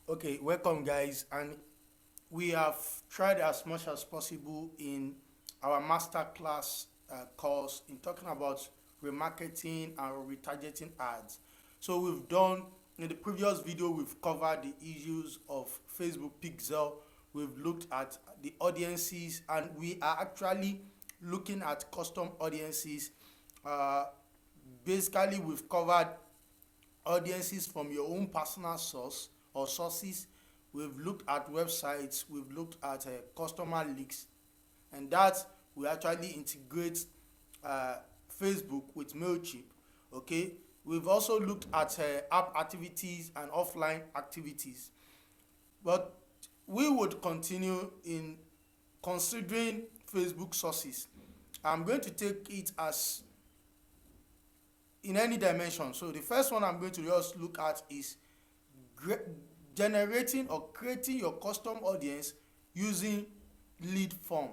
Okay, welcome guys, and we have tried as much as possible in our masterclass course in talking about remarketing and retargeting ads. So we've done in the previous video, we've covered the issues of Facebook pixel. We've looked at the audiences, and we are actually looking at custom audiences. Basically, we've covered audiences from your own personal source or sources. We've looked at websites, we've looked at customer leaks, and that we actually integrate Facebook with Namecheap. Okay, we've also looked at app activities and offline activities, but we would continue in considering Facebook sources. I'm going to take it as in any dimension. So the first one I'm going to just look at is generating or creating your custom audience using lead form.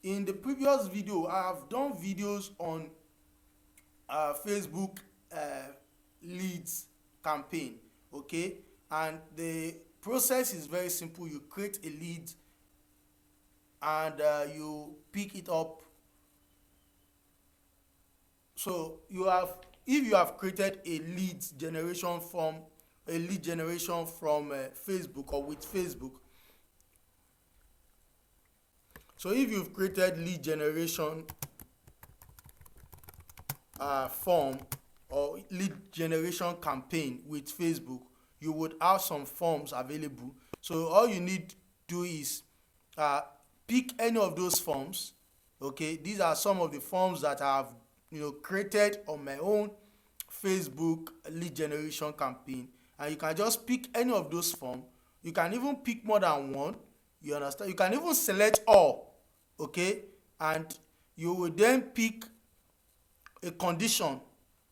In the previous video, I have done videos on Facebook leads campaign. Okay, and the process is very simple. You create a lead and you pick it up. So if you have created a lead generation from Facebook or with Facebook. So if you've created lead generation form or lead generation campaign with Facebook, you would have some forms available. So all you need to do is pick any of those forms. Okay, these are some of the forms that I have created on my own Facebook lead generation campaign, and you can just pick any of those forms. You can even pick more than one. You understand? You can even select all. Okay, and you will then pick a condition.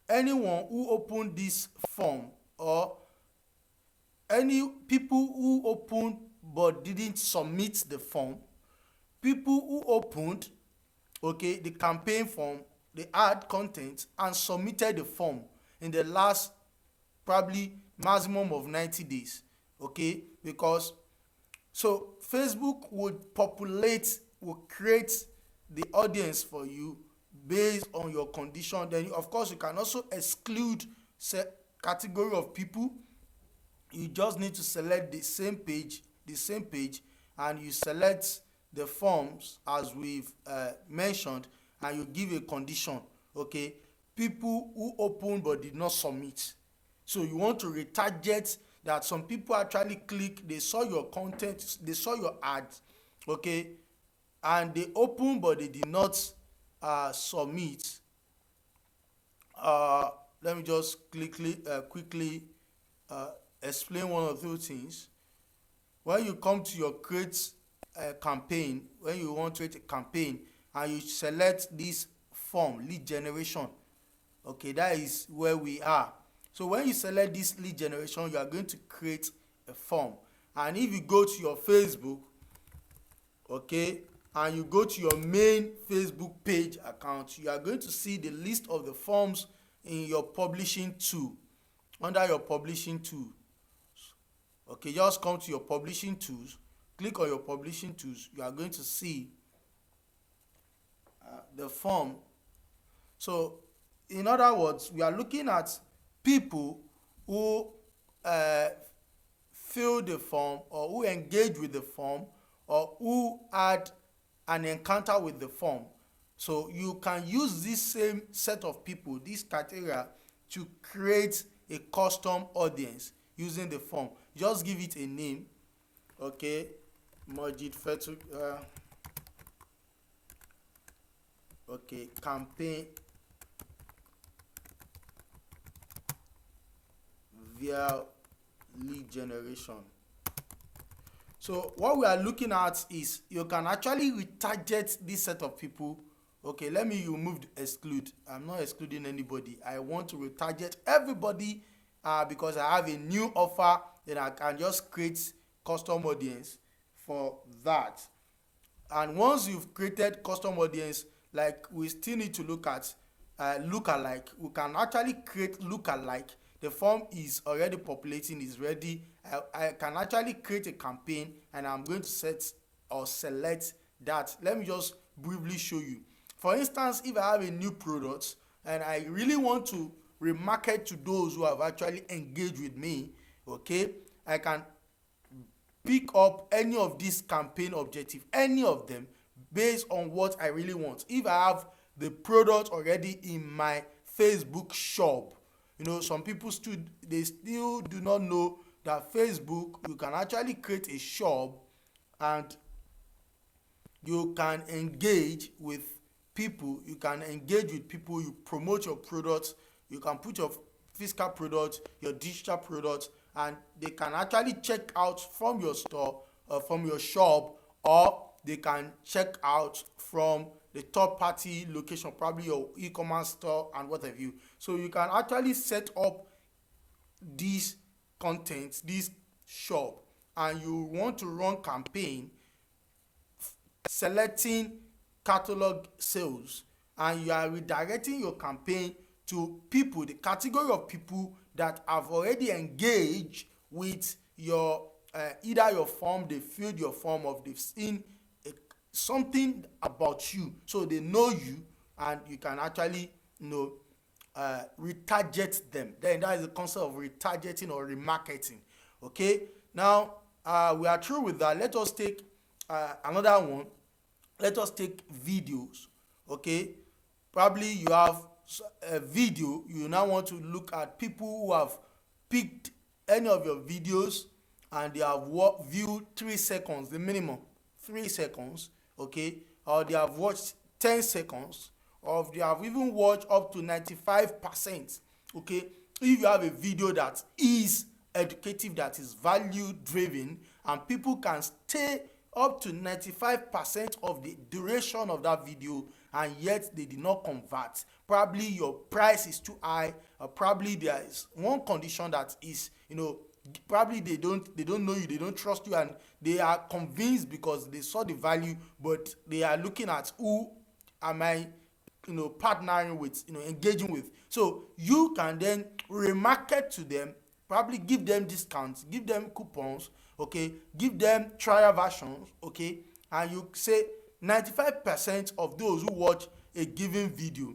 Anyone who opened this form, or any people who opened but didn't submit the form, people who opened the campaign form, they add content and submitted the form in the last probably maximum of 90 days. Okay, because so Facebook would create the audience for you based on your condition. Then of course you can also exclude category of people. You just need to select the same page, and you select the forms as we've mentioned, and you give a condition. Okay, people who opened but did not submit. So you want to retarget that. Some people actually click, they saw your content, they saw your ads, okay, and they opened but they did not submit. Let me just quickly explain one of those things. When you come to your create campaign, when you want to create a campaign and you select this form, lead generation, okay, that is where we are. So when you select this lead generation, you are going to create a form. And if you go to your Facebook, okay, and you go to your main Facebook page account, you are going to see the list of the forms in your publishing tool. Under your publishing tool, okay, just come to your publishing tools, click on your publishing tools. You are going to see the form. So in other words, we are looking at people who fill the form, or who engage with the form, or who had an encounter with the form. So you can use this same set of people, this criteria, to create a custom audience using the form. Just give it a name. Okay, Mojeed Fetuga. Okay, campaign via lead generation. So what we are looking at is you can actually retarget this set of people. Okay, let me remove the exclude. I'm not excluding anybody. I want to retarget everybody because I have a new offer. Then I can just create custom audience for that. And once you've created custom audience, like we still need to look at lookalike. We can actually create lookalike. the form is already populating, is ready. I can actually create a campaign, and I'm going to set or select that. Let me just briefly show you. For instance, if I have a new product and I really want to remarket to those who have actually engaged with me, okay, I can pick up any of these campaign objective, any of them, based on what I really want. If I have the product already in my Facebook shop, some people still do not know that Facebook, you can actually create a shop and you can engage with people. You promote your products, you can put your physical products, your digital products, and they can actually check out from your store or from your shop, or they can check out from the third party location, probably your e-commerce store and what have you. So you can actually set up these contents, this shop, and you want to run campaign selecting catalog sales, and you are redirecting your campaign to people, the category of people that have already engaged with your either your form, they filled your form, or they've seen something about you, so they know you, and you can actually retarget them. Then that is the concept of retargeting or remarketing. Okay, now we are through with that. Let us take another one. Let us take videos. Okay, probably you have a video, you now want to look at people who have picked any of your videos and they have viewed 3 seconds, the minimum 3 seconds, okay, or they have watched 10 seconds, or they have even watched up to 95%. Okay, if you have a video that is educative, that is value driven, and people can stay up to 95% of the duration of that video, and yet they did not convert, probably your price is too high, or probably there is one condition that is, probably they don't know you, they don't trust you, and they are convinced because they saw the value, but they are looking at who am I partnering with, engaging with. So you can then remarket to them, probably give them discounts, give them coupons, okay, give them trial versions, okay, and you say 95% of those who watch a given video,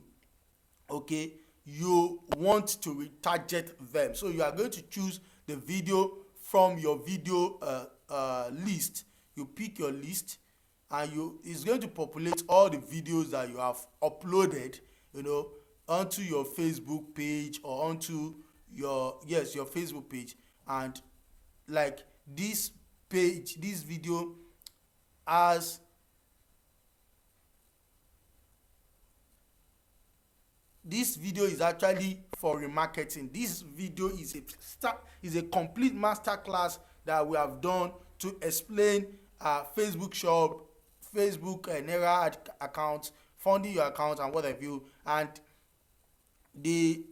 okay, you want to retarget them. So you are going to choose the video from your video list. You pick your list, and it's going to populate all the videos that you have uploaded, onto your Facebook page, or onto your Facebook page. And like this video has this video is actually for remarketing. This video is a complete masterclass that we have done to explain Facebook shop, Facebook Naira account, funding your account, and what have you. And the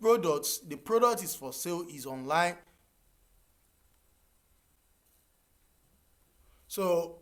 product is for sale, is online. So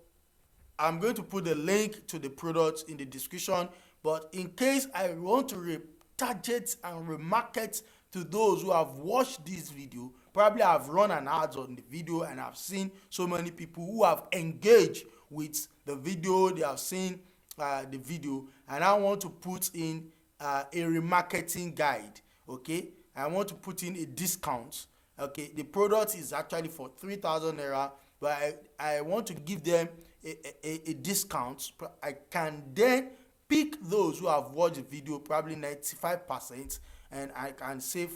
I'm going to put the link to the product in the description, but in case I want to retarget and remarket to those who have watched this video, probably I've run an ad on the video and I've seen so many people who have engaged with the video, they have seen the video, and I want to put in a remarketing guide. Okay, I want to put in a discount. Okay, the product is actually for 3,000 naira, but I want to give them a discount. I can then pick those who have watched the video, probably 95%, and I can say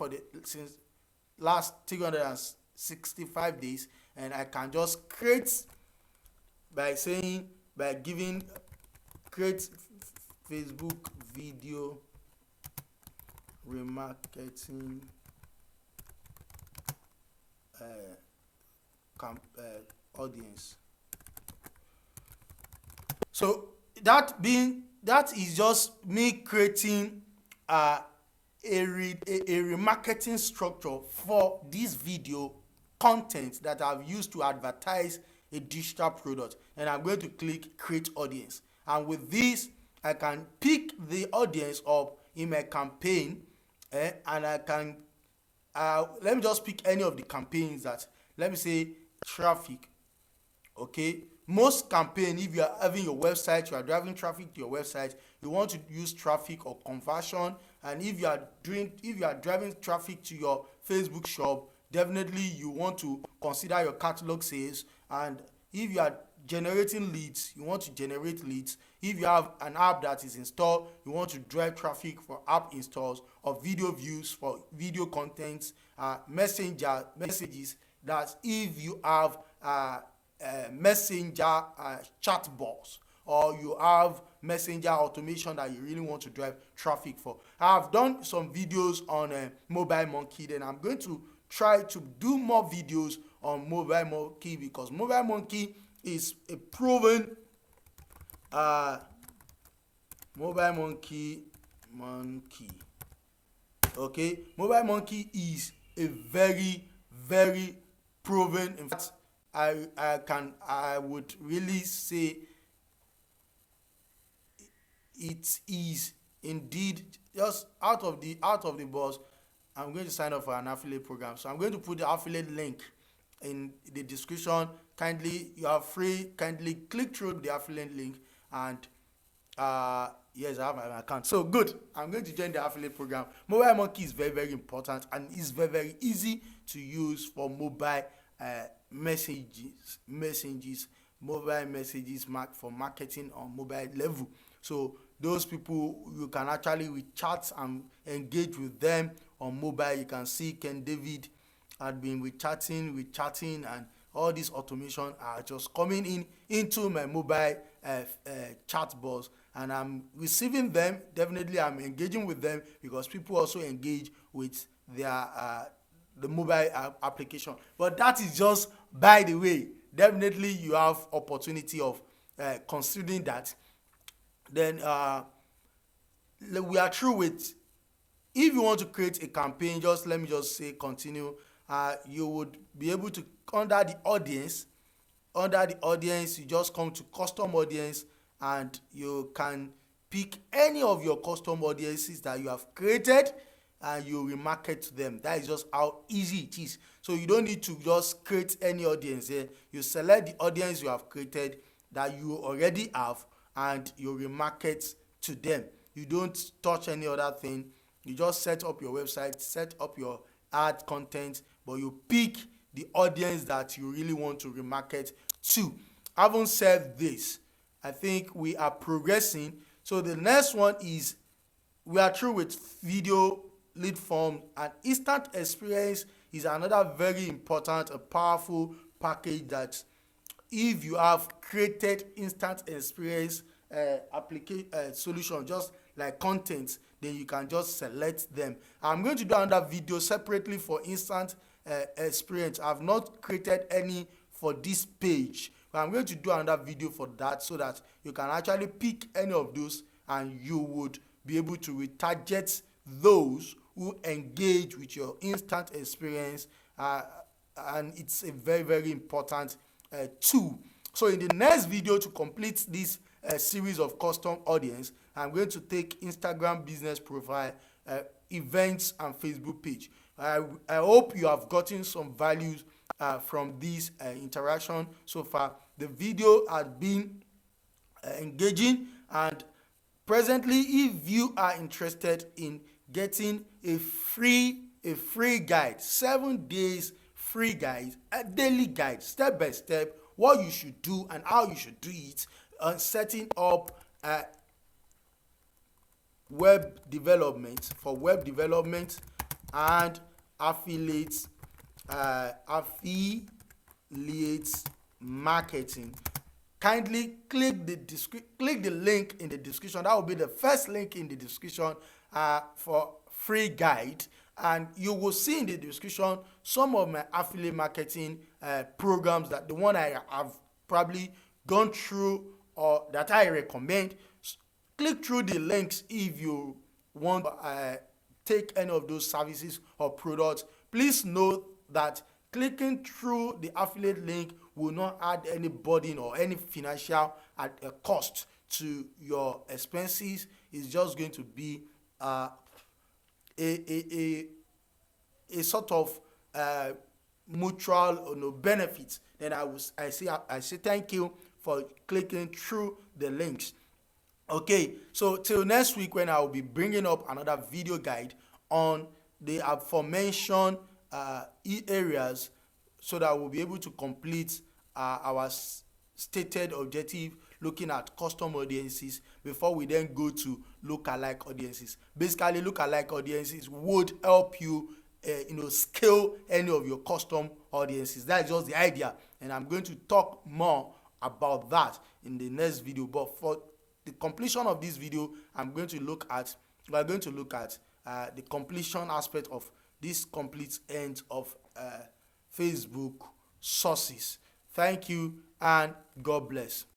since last 365 days, and I can just create create Facebook video remarketing audience. So that is just me creating a remarketing structure for this video content that I've used to advertise a digital product, and I'm going to click create audience. And with this, I can pick the audience up in my campaign, and I let me just pick any of the campaigns that, let me say traffic. Okay, most campaign, if you are having your website, you are driving traffic to your website, you want to use traffic or conversion. And if you are driving traffic to your Facebook shop, definitely you want to consider your catalog sales. And if you are generating leads, you want to generate leads. If you have an app that is installed, you want to drive traffic for app installs or video views for video contents, messages. That if you have messenger chat box, or you have messenger automation that you really want to drive traffic for. I have done some videos on MobileMonkey. Then I'm going to try to do more videos on MobileMonkey, because MobileMonkey is a proven MobileMonkey. Okay, MobileMonkey is a very proven. In fact, I would really say it is indeed just out of the box. I'm going to sign up for an affiliate program, so I'm going to put the affiliate link in the description. Kindly, you are free, kindly click through the affiliate link. And yes, I have an account, so good. I'm going to join the affiliate program. MobileMonkey is very important, and it's very easy to use for mobile messages, mobile messages for marketing on mobile level. So those people, you can actually with chat and engage with them on mobile. You can see Ken David had been with chatting, and all these automation are just coming into my mobile chat box, and I'm receiving them. Definitely I'm engaging with them, because people also engage with their the mobile application. But that is just by the way. Definitely you have opportunity of considering that. Then we are through with, if you want to create a campaign, just let me just say continue. You would be able to, under the audience, you just come to custom audience, and you can pick any of your custom audiences that you have created, and you remarket to them. That is just how easy it is. So you don't need to just create any audience here. You select the audience you have created that you already have, and you remarket to them. You don't touch any other thing. You just set up your website, set up your ad content, but you pick the audience that you really want to remarket to. Having said this, I think we are progressing. So the next one is, we are through with video lead form, and instant experience is another very important, a powerful package that if you have created instant experience solution, just like content, then you can just select them. I'm going to do another video separately for instant experience. I've not created any for this page, but I'm going to do another video for that, so that you can actually pick any of those, and you would be able to retarget those who engage with your instant experience, and it's a very important tool. So in the next video, to complete this series of custom audience, I'm going to take Instagram business profile, events, and Facebook page. I hope you have gotten some values from this interaction so far. The video has been engaging, and presently, if you are interested in getting a free guide, 7 days free guide, a daily guide, step by step, what you should do and how you should do it, setting up web development and affiliate marketing. Kindly click the link in the description. That will be the first link in the description for free guide, and you will see in the description some of my affiliate marketing programs, that the one I have probably gone through or that I recommend. Click through the links if you want to take any of those services or products. Please note that clicking through the affiliate link will not add any burden or any financial cost to your expenses. It's just going to be a a sort of mutual benefit, then I say thank you for clicking through the links. Okay, so till next week, when I will be bringing up another video guide on the aforementioned areas, so that we'll be able to complete our stated objective, looking at custom audiences, before we then go to lookalike audiences. Basically, lookalike audiences would help you scale any of your custom audiences. That's just the idea, and I'm going to talk more about that in the next video. But for the completion of this video, we're going to look at the completion aspect of this complete end of Facebook sources. Thank you and God bless.